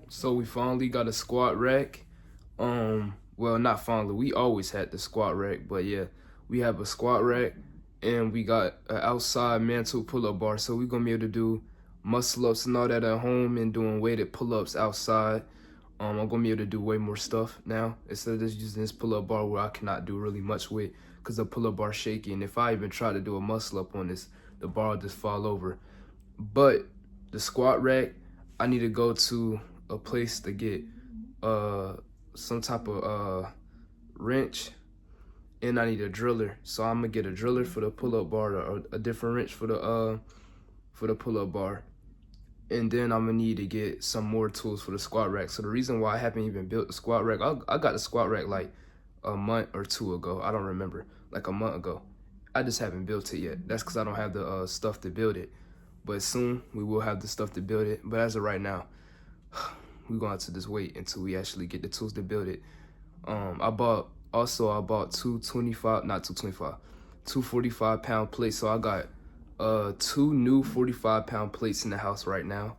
So we finally got a squat rack. Well, not finally. We always had the squat rack, but yeah, we have a squat rack, and we got an outside mantle pull-up bar. So we're gonna be able to do muscle ups and all that at home, and doing weighted pull-ups outside. I'm gonna be able to do way more stuff now instead of just using this pull-up bar where I cannot do really much with because the pull-up bar shaky. And if I even try to do a muscle up on this, the bar will just fall over. But the squat rack, I need to go to a place to get some type of wrench, and I need a driller. So I'm gonna get a driller for the pull-up bar, or a different wrench for the pull-up bar, and then I'm gonna need to get some more tools for the squat rack. So the reason why I haven't even built the squat rack, I got the squat rack like a month or two ago. I don't remember, like a month ago. I just haven't built it yet. That's because I don't have the stuff to build it. But soon we will have the stuff to build it. But as of right now, we're going to just wait until we actually get the tools to build it. I bought two 45-pound plates. So I got two new 45-pound plates in the house right now.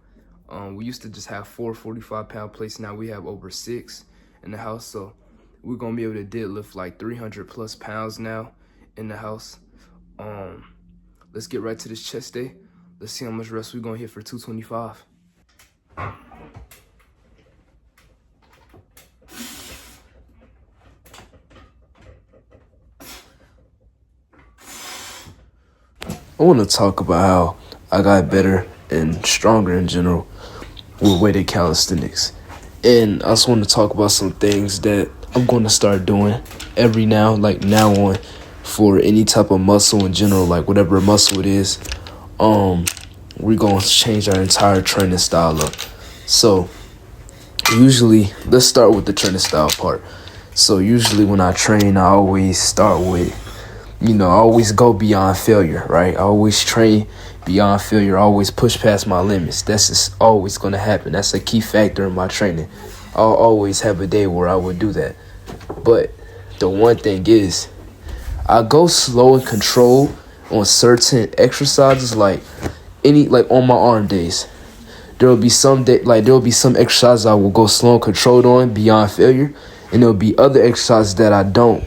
We used to just have 4 45-pound plates. Now we have over 6 in the house. So we're gonna be able to deadlift like 300 plus pounds now in the house. Let's get right to this chest day. Let's see how much rest we're gonna hit for 225. I want to talk about how I got better and stronger in general with weighted calisthenics. And I also want to talk about some things that I'm going to start doing every now on, for any type of muscle in general, like whatever muscle it is. We're going to change our entire training style up. So usually, let's start with the training style part. So usually when I train, I always start with, I always go beyond failure, right? I always train beyond failure. I always push past my limits. That's just always going to happen. That's a key factor in my training. I'll always have a day where I would do that. But the one thing is, I go slow and controlled on certain exercises, like on my arm days. There will be some exercises I will go slow and controlled on beyond failure, and there'll be other exercises that I don't.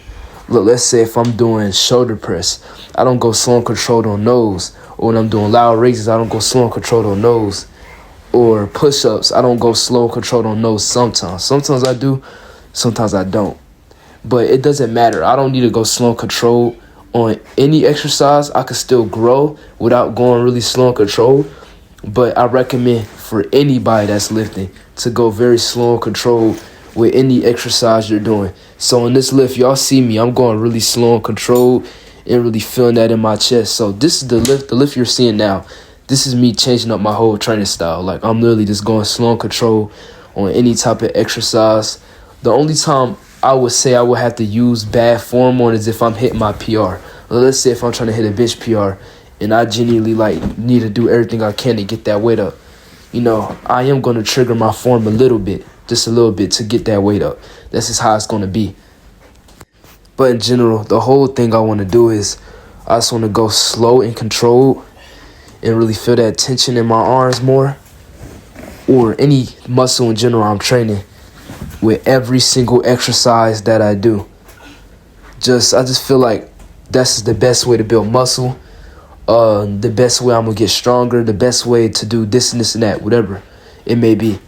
Look, let's say if I'm doing shoulder press, I don't go slow and controlled on those. Or when I'm doing loud raises, I don't go slow and controlled on those. Or push-ups, I don't go slow and controlled on those sometimes. Sometimes I do, sometimes I don't. But it doesn't matter. I don't need to go slow and controlled on any exercise. I can still grow without going really slow and controlled. But I recommend for anybody that's lifting to go very slow and controlled with any exercise you're doing. So in this lift, y'all see me, I'm going really slow and controlled and really feeling that in my chest. So this is the lift you're seeing now. This is me changing up my whole training style. Like, I'm literally just going slow and controlled on any type of exercise. The only time I would say I would have to use bad form on is if I'm hitting my PR. Let's say if I'm trying to hit a bench PR and I genuinely need to do everything I can to get that weight up. I am going to trigger my form a little bit, just a little bit, to get that weight up. That's just how it's going to be. But in general, the whole thing I want to do is I just want to go slow and controlled and really feel that tension in my arms more, or any muscle in general I'm training, with every single exercise that I do. I just feel like that's the best way to build muscle, the best way I'm going to get stronger, the best way to do this and this and that, whatever it may be.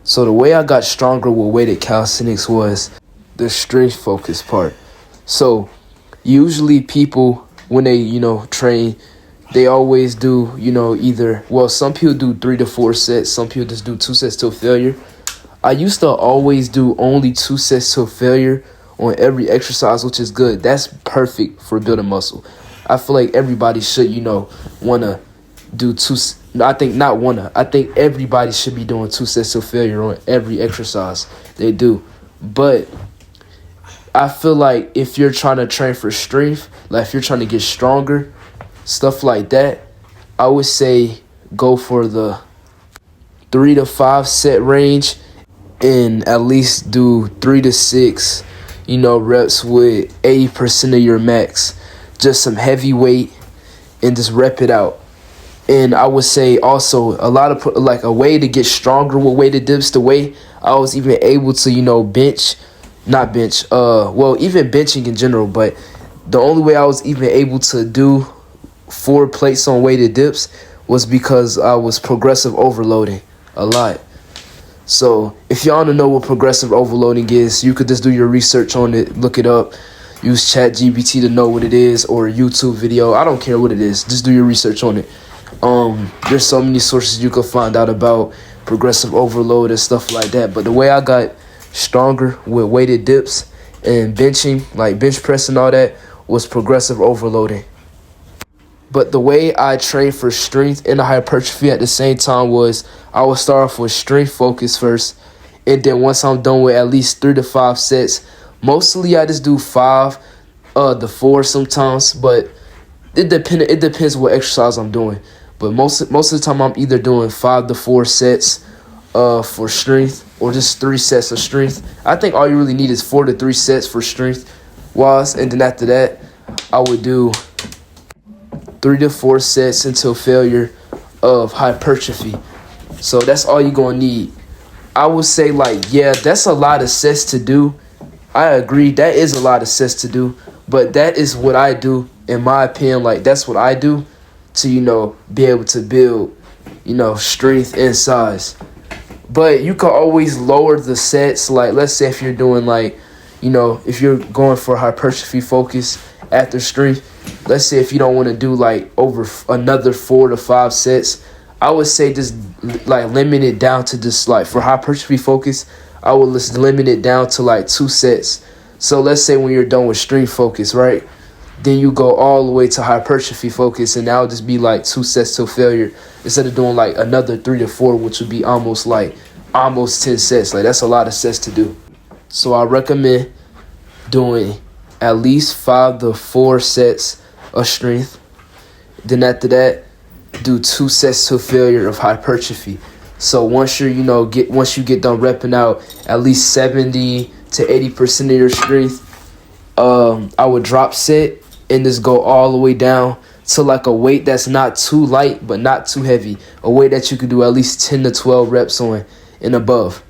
So the way I got stronger with weighted calisthenics was the strength focus part. So usually people, when they, train, they always do, some people do 3 to 4 sets. Some people just do 2 sets till failure. I used to always do only 2 sets till failure on every exercise, which is good. That's perfect for building muscle. I feel like everybody should, want to do I think everybody should be doing 2 sets till failure on every exercise they do. But I feel like if you're trying to train for strength, like if you're trying to get stronger, stuff like that, I would say go for the 3 to 5 set range and at least do 3 to 6, reps with 80% of your max. Just some heavy weight and just rep it out. And I would say also a lot of like a way to get stronger with weighted dips. The way I was even able to, bench, not bench, well, even benching in general. But the only way I was even able to do 4 plates on weighted dips was because I was progressive overloading a lot. So if y'all want to know what progressive overloading is, you could just do your research on it, look it up, use ChatGPT to know what it is, or a YouTube video. I don't care what it is. Just do your research on it. There's so many sources you can find out about progressive overload and stuff like that. But the way I got stronger with weighted dips and benching, like bench press and all that, was progressive overloading. But the way I trained for strength and the hypertrophy at the same time was I would start off with strength focus first. And then once I'm done with at least 3 to 5 sets, mostly I just do 5 to 4 sometimes. But it depends what exercise I'm doing. But most of the time I'm either doing 5 to 4 sets for strength, or just 3 sets of strength. I think all you really need is 4 to 3 sets for strength wise. And then after that, I would do 3 to 4 sets until failure of hypertrophy. So that's all you're going to need. I would say, that's a lot of sets to do. I agree, that is a lot of sets to do. But that is what I do, in my opinion. That's what I do to, be able to build, strength and size. But you can always lower the sets. Let's say if you're doing, if you're going for hypertrophy focus after strength, let's say if you don't want to do over another 4 to 5 sets, I would say just limit it down to just for hypertrophy focus, I would just limit it down to 2 sets. So let's say when you're done with strength focus, right, then you go all the way to hypertrophy focus, and that'll just be 2 sets till failure instead of doing another 3 to 4, which would be almost 10 sets. That's a lot of sets to do. So I recommend doing at least 5 to 4 sets of strength. Then after that, do 2 sets to failure of hypertrophy. So once you get done repping out at least 70 to 80% of your strength, I would drop set and just go all the way down to a weight that's not too light but not too heavy. A weight that you could do at least 10 to 12 reps on and above.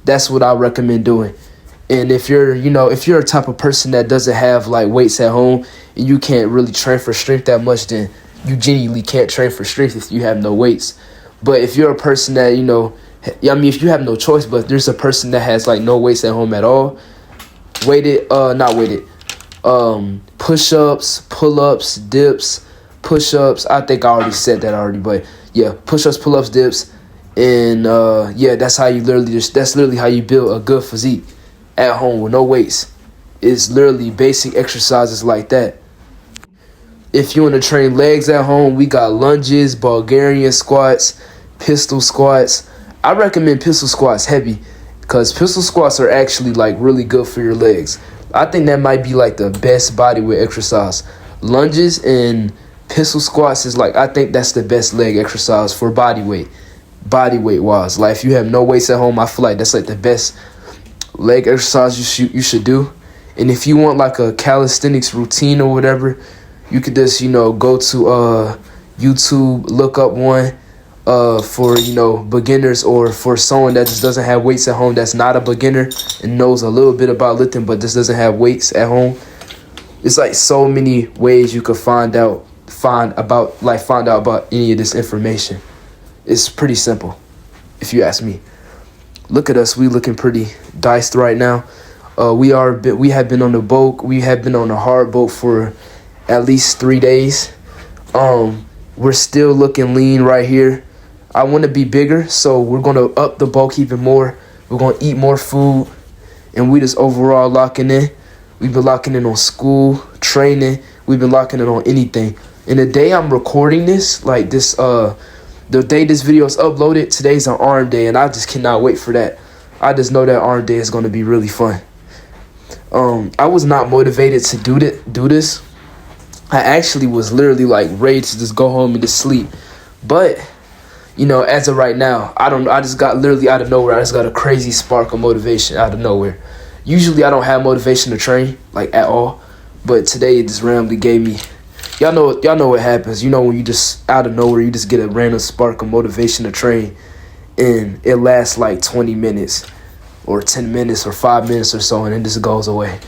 That's what I recommend doing. And if you're a type of person that doesn't have weights at home and you can't really train for strength that much, then you genuinely can't train for strength if you have no weights. But if you're a person that, if you have no choice, but there's a person that has no weights at home at all, push-ups, pull-ups, dips, push-ups. I think I already said that already, but yeah, push-ups, pull-ups, dips, and that's literally how you build a good physique at home with no weights. It's literally basic exercises like that. If you want to train legs at home, we got lunges, Bulgarian squats, pistol squats. I recommend pistol squats heavy because pistol squats are actually really good for your legs. I think that might be the best bodyweight exercise. Lunges and pistol squats is I think that's the best leg exercise for bodyweight wise. If you have no weights at home, I feel that's the best leg exercise you should do. And if you want a calisthenics routine or whatever, you could just go to YouTube, look up one for beginners, or for someone that just doesn't have weights at home, that's not a beginner and knows a little bit about lifting but just doesn't have weights at home. It's so many ways you could find out about any of this information. It's pretty simple, if you ask me. Look at us, we looking pretty diced right now. We have been on the boat. We have been on a hard boat for at least 3 days. We're still looking lean right here. I want to be bigger, so we're going to up the bulk even more. We're going to eat more food, and we just overall locking in. We've been locking in on school, training. We've been locking in on anything. And the day I'm recording this, the day this video is uploaded, today's an arm day, and I just cannot wait for that. I just know that arm day is going to be really fun. I was not motivated to do this. I actually was literally ready to just go home and just sleep. But, as of right now, I just got literally out of nowhere. I just got a crazy spark of motivation out of nowhere. Usually I don't have motivation to train, at all. But today it just randomly gave me y'all know what happens. You know, when you just out of nowhere, you just get a random spark of motivation to train, and it lasts like 20 minutes or 10 minutes or 5 minutes or so, and it just goes away.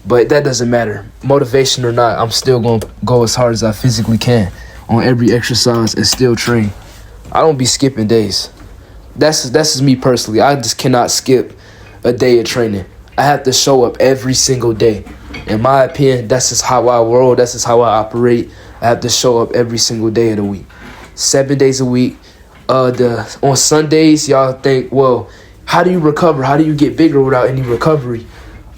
But that doesn't matter. Motivation or not, I'm still going to go as hard as I physically can on every exercise and still train. I don't be skipping days. That's just me personally. I just cannot skip a day of training. I have to show up every single day. In my opinion, that's just how I roll. That's just how I operate. I have to show up every single day of the week. 7 days a week. On Sundays, y'all think, well, how do you recover? How do you get bigger without any recovery?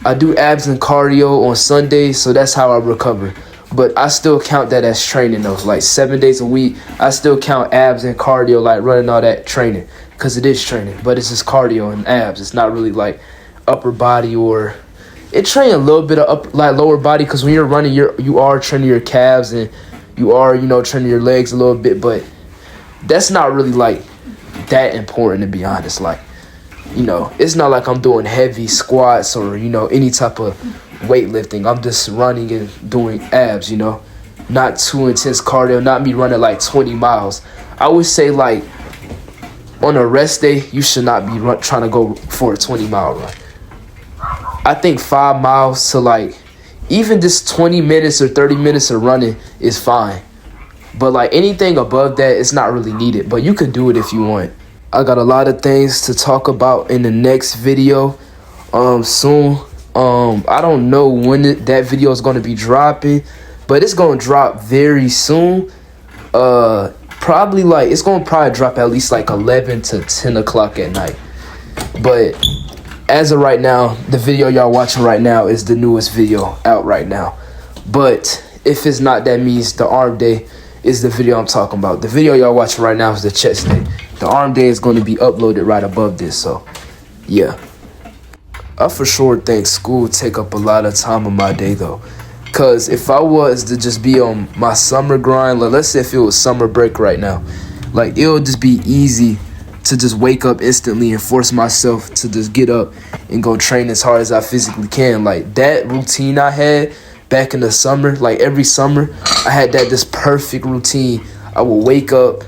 I do abs and cardio on Sundays, so that's how I recover. But I still count that as training, though. Like 7 days a week, I still count abs and cardio, like running all that training, because it is training. But it's just cardio and abs. It's not really like upper body, or it train a little bit of lower body, because when you're running, you are training your calves and you are, training your legs a little bit. But that's not really like that important, to be honest. Like, it's not like I'm doing heavy squats or, any type of weightlifting. I'm just running and doing abs, not too intense cardio, not me running like 20 miles. I would say, like, on a rest day, you should not be trying to go for a 20-mile run. I think 5 miles to, like, even just 20 minutes or 30 minutes of running is fine. But, like, anything above that, it's not really needed. But you can do it if you want. I got a lot of things to talk about in the next video soon. I don't know when that video is going to be dropping, but it's going to drop very soon. Probably like it's going to probably drop at least like 11 to 10 o'clock at night. But as of right now, the video y'all watching right now is the newest video out right now. But if it's not, that means the arm day is the video I'm talking about. The video y'all watching right now is the chest day. The arm day is going to be uploaded right above this. So, yeah. I for sure think school take up a lot of time of my day, though. Because if I was to just be on my summer grind, like let's say if it was summer break right now, like it would just be easy to just wake up instantly and force myself to just get up and go train as hard as I physically can. Like that routine I had back in the summer, like every summer, I had this perfect routine. I would wake up,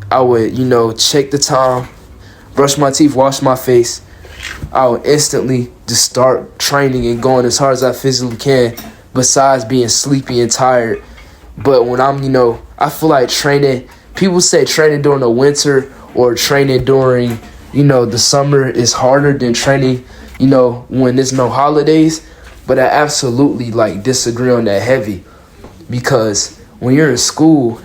I would, check the time, brush my teeth, wash my face. I would instantly just start training and going as hard as I physically can, besides being sleepy and tired. But when I'm, I feel like training, people say training during the winter or training during, the summer is harder than training, when there's no holidays. But I absolutely, disagree on that heavy, because when you're in school,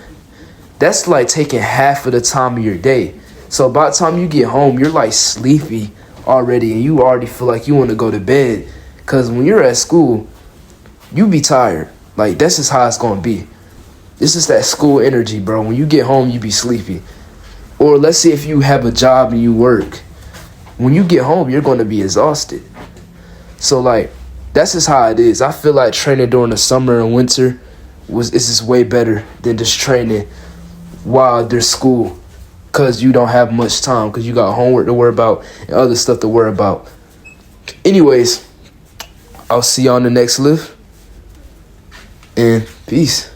that's like taking half of the time of your day. So by the time you get home, you're sleepy already, and you already feel like you want to go to bed. Because when you're at school, you be tired. That's just how it's going to be. This is that school energy, bro. When you get home, you be sleepy. Or let's say if you have a job and you work, when you get home, you're going to be exhausted. So, that's just how it is. I feel like training during the summer and winter is just way better than just training while there's school, because you don't have much time, because you got homework to worry about and other stuff to worry about. Anyways, I'll see you on the next lift, and peace.